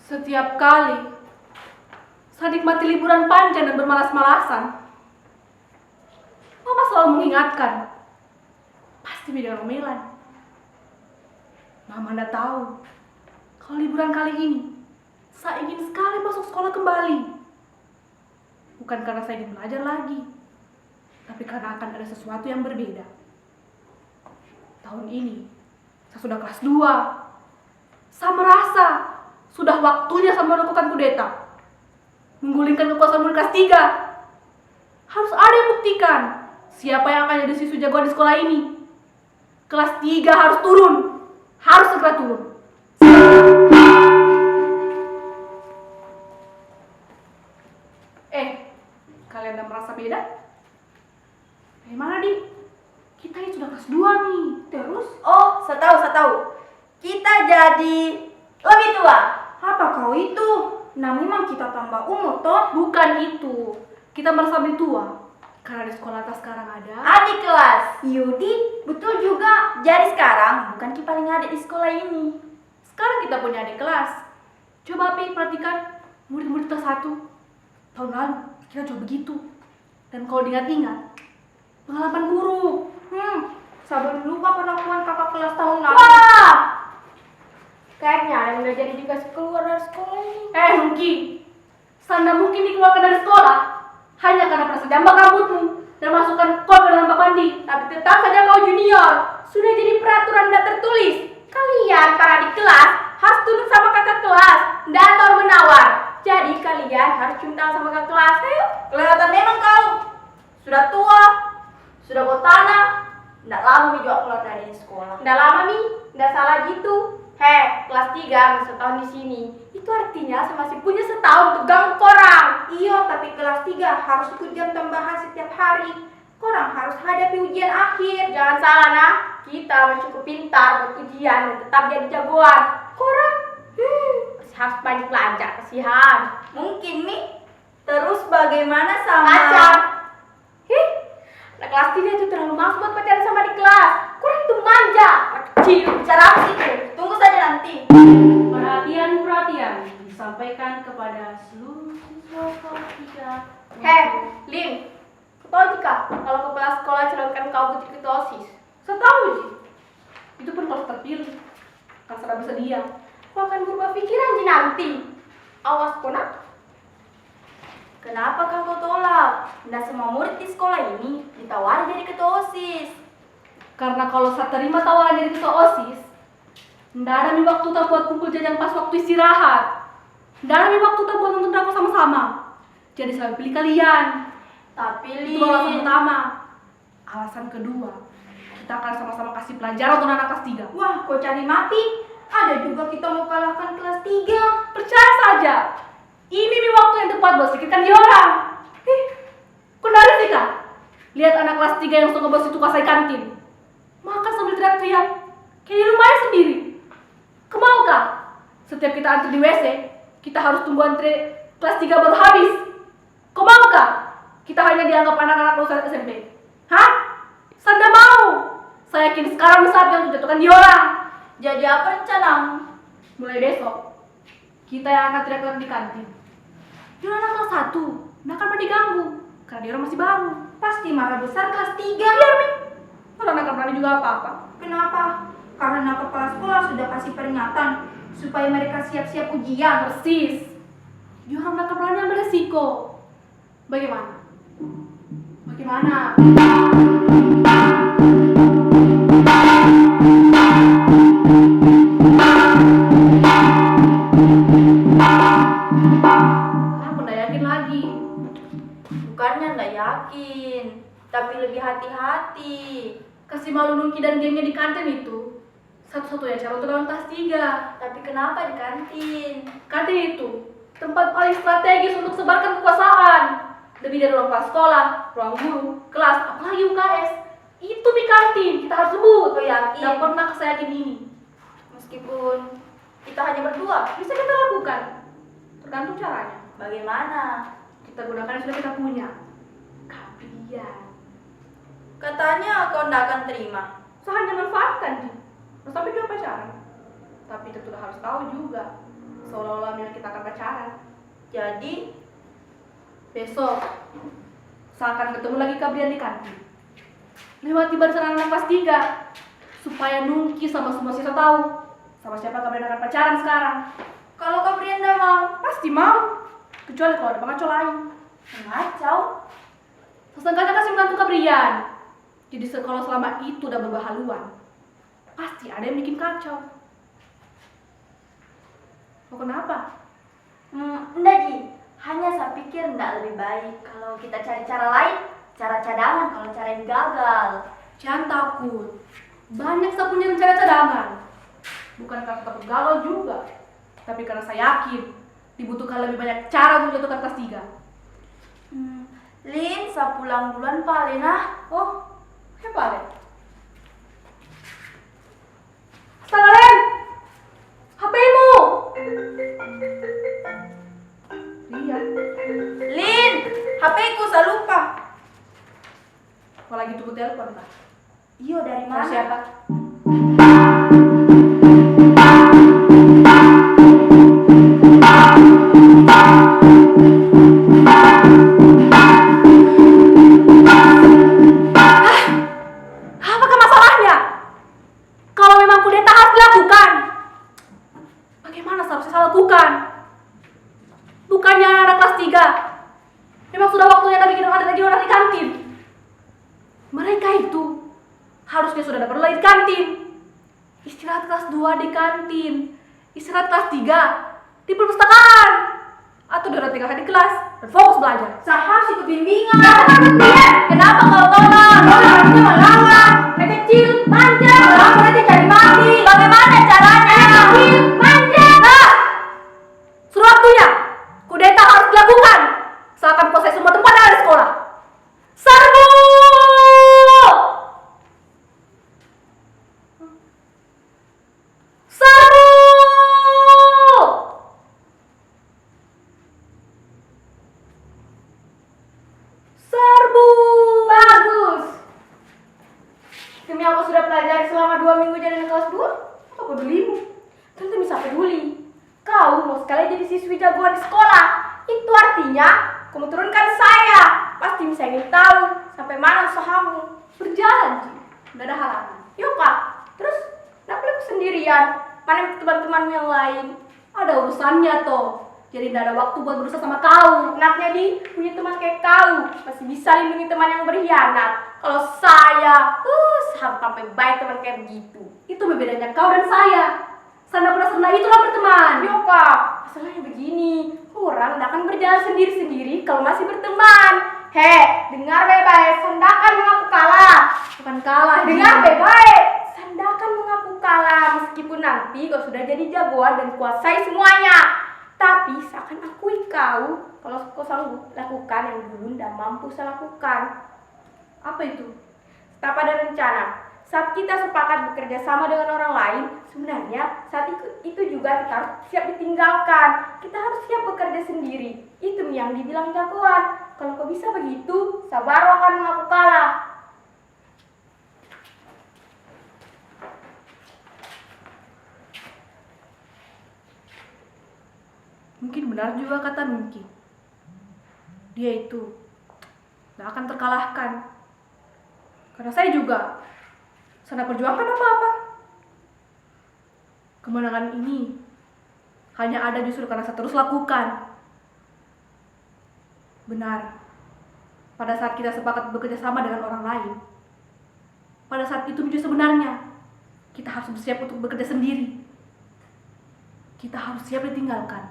Setiap kali saya nikmati liburan panjang dan bermalas-malasan, Mama selalu mengingatkan, pasti beda omelan. Mama ndak tahu, kalau liburan kali ini, saya ingin sekali masuk sekolah kembali. Bukan karena saya ingin belajar lagi, tapi karena akan ada sesuatu yang berbeda. Tahun ini, saya sudah kelas 2. Saya merasa sudah waktunya saya melakukan kudeta, menggulingkan kekuasaan murid kelas 3. Harus ada yang buktikan siapa yang akan jadi siswa jagoan di sekolah ini. Kelas 3 harus turun, harus segera turun. Kalian udah merasa beda? Mana, Di? Kita ini sudah kelas 2 nih. Terus? Oh, saya tahu. Kita jadi lebih tua. Apa kau itu? Nah, memang kita tambah umur, toh? Bukan itu. Kita merasa lebih tua karena di sekolah atas sekarang ada Adik kelas. Yudi, betul juga. Jadi sekarang bukan Ki paling adik di sekolah ini. Sekarang kita punya adik kelas. Coba Pi perhatikan murid-murid kelas 1. Tahun lalu kita coba begitu. Dan kalau diingat-ingat, pengalaman buruk. Sabar lupa perlakuan kakak kelas tahun lalu. Wah! Kayaknya yang udah jadi dikasih keluar dari sekolah ini. Nuki, Sanda mungkin dikeluarkan dari sekolah hanya karena perasa jambak rambutmu dan masukkan kau ke dalam bak mandi. Tapi tetap saja kau junior. Sudah jadi peraturan tidak tertulis. Kalian para adik kelas harus tunduk sama kakak kelas dan tawar-menawar. Jadi kalian harus cinta sama kakak kelas. Ayo, kelihatan memang kau sudah tua, sudah botanah. Nggak lama Mi juga keluar dari sekolah. Nggak lama, Mi. Nggak salah gitu. Kelas 3 masih setahun di sini. Itu artinya saya masih punya setahun untuk ganggu korang. Iya, tapi kelas 3 harus ikut jam tambahan setiap hari. Korang harus hadapi ujian akhir. Jangan salah nah, kita masih cukup pintar buat ujian dan tetap jadi jagoan. Korang masih harus banyak belajar, kasihan. Mungkin Mi. Terus bagaimana sama Pacar? Anak kelas 3 itu terlalu malas buat pacaran sama di kelas. Korang itu manja, anak kecil. Bicara apa sih itu? Tunggu saja nanti. Perhatian disampaikan kepada seluruh siswa kelas 3. Lin, kau tahu jika kalau kepala sekolah calonkan kau putri ketua OSIS? Saya tahu, Ji. Itu pun kalau terpilih. Kan sudah bisa diam. Kau akan berubah pikiran Ji nanti. Awas kau nak. Kenapa kau tolak? Tidak semua murid di sekolah ini ditawari jadi ketua OSIS. Karena kalau saya terima tawaran dari ketua OSIS, nggak ada nih waktu tak buat kumpul jajan pas waktu istirahat. Nggak ada nih waktu tak buat nonton drakor sama-sama. Jadi saya pilih kalian. Tapi Itu alasan pertama. Alasan kedua, kita akan sama-sama kasih pelajaran untuk anak kelas 3. Wah, kau cari mati. Ada juga kita mau kalahkan kelas 3. Percaya saja, ini nih waktu yang tepat buat sikitkan dia orang. Kok nari sih Kak? Lihat anak kelas 3 yang suka bos itu kuasai kantin. Makan sambil teriak-teriak, kayak di rumahnya sendiri. Kemau Kak? Setiap kita antri di WC, kita harus tunggu antri kelas 3 baru habis. Kau mau Kak? Kita hanya dianggap anak-anak lulusan SMP. Hah? Saya nggak mau. Saya yakin sekarang saatnya untuk jatuhkan dia orang. jadi apa rencanamu? Mulai besok, kita yang akan teriak-teriak di kantin. Dia anak kelas 1, nggak akan pernah diganggu, karena dia orang masih baru. Pasti marah besar kelas 3. Biar Mi, orang nggak akan berani juga apa-apa. Kenapa? Karena kepala sekolah sudah kasih peringatan supaya mereka siap-siap ujian. Persis. Dia orang nggak akan berani ambil resiko. Bagaimana? Aku nggak yakin lagi. Bukannya nggak yakin, tapi lebih hati-hati. Kasih malu Nuki dan gengnya di kantin itu satu-satunya cara untuk lawan kelas 3. Tapi kenapa di kantin? Kantin itu tempat paling strategis untuk sebarkan kekuasaan. Lebih dari ruang kelas sekolah, ruang guru, kelas, apalagi UKS. Itu di kantin, kita harus sebut. Kau yakin? Gak pernah saya yakin ini. Meskipun kita hanya berdua, Bisa kita lakukan, tergantung caranya. bagaimana? Kita gunakan yang sudah kita punya. Kalian. Katanya kau tidak akan terima. Saya hanya manfaatkan, Ji. Sampai juga pacaran. Tapi kita harus tahu juga, seolah-olah awalnya kita akan pacaran. Jadi, Besok, saya akan ketemu lagi Kabrian di kantin. Lewati barisan anak kelas 3, supaya Nungki sama semua siswa tahu sama siapa Kabrian akan pacaran sekarang. kalau Kak Brianda mau, Pasti mau, kecuali kalau ada pengacau lain. ngacau. Sesengkanya kasih membantu Kabrian. Jadi kalau selama itu udah berubah haluan, pasti ada yang bikin kacau. Mau kenapa? Enggak Ji, hanya saya pikir enggak lebih baik kalau kita cari cara lain, cara cadangan kalau cara yang gagal. Jangan takut, banyak saya punya rencana cadangan. Bukan karena takut gagal juga, tapi karena saya yakin dibutuhkan lebih banyak cara untuk jatuhkan kelas 3. Lin, saya pulang duluan paling ah. Oh, hebat ya. Astagfirullahaladzim, HP-mu. Iya, Lin, HP-ku saya lupa. apalagi tunggu telepon Pak. Iyo, dari Sama mana? siapa? Apakah masalahnya? Kalau memang kudeta harus dilakukan, bagaimana seharusnya saya lakukan? Bukannya anak kelas 3, memang sudah waktunya kami bikin ada lagi orang di kantin. Mereka itu harusnya sudah dapat lagi di kantin. Istirahat kelas 2 di kantin, istirahat kelas 3 di perpustakaan, atau ditinggalkan di kelas dan fokus belajar. Saya harus ikut bimbingan. Kenapa kau tolak? Orangnya melawan. Mereka kecil, manja. Melawan nanti cari mati. Bagaimana caranya? Kecil, manja. Nah, sudah waktunya kudeta harus dilakukan. Saya akan kuasai semua tempat yang ada di sekolah. Serbu! Serbu! Serbu! Bagus. Demi aku sudah pelajari selama 2 minggu jadi kelas 2. Apa pedulimu? Tentu bisa peduli. Kau mau sekali jadi siswi jagoan di sekolah. Itu artinya kamu turunkan saya. Pasti bisa ingin tahu sampai mana usahamu. Berjalan, Ci. Nggak ada halangan. Yuk kak. Terus kenapa aku sendirian? Mana teman-temanmu yang lain? Ada urusannya toh. Jadi nggak ada waktu buat berusaha sama kau. Enaknya di punya teman kayak kau. Masih bisa lindungi teman yang berkhianat. Kalau saya, sampai baik teman kayak begitu. Itu bedanya kau dan saya. Sana pernah senang itulah berteman. Yuk kak, masalahnya begini. Orang tidak akan berjalan sendiri-sendiri kalau masih berteman. Dengar baik-baik, sandakan mengaku kalah. Bukan kalah. Dengar Ji. baik-baik, sandakan mengaku kalah. Meskipun nanti kau sudah jadi jagoan dan kuasai semuanya. Tapi seakan akui kau kalau kau sanggup lakukan yang dulu tidak mampu saya lakukan. Apa itu? Tak pada rencana. Saat kita sepakat bekerja sama dengan orang lain, sebenarnya saat itu juga kita harus siap ditinggalkan. Kita harus siap bekerja sendiri. Itu yang dibilang jagoan. Kalau kau bisa begitu, saya baru akan mengaku kalah. Mungkin benar juga kata Nungki. Dia itu gak akan terkalahkan. Karena saya juga sedang perjuangkan apa-apa. Kemenangan ini hanya ada justru karena saya terus lakukan. Benar, pada saat kita sepakat bekerja sama dengan orang lain, pada saat itu justru sebenarnya kita harus bersiap untuk bekerja sendiri. Kita harus siap ditinggalkan.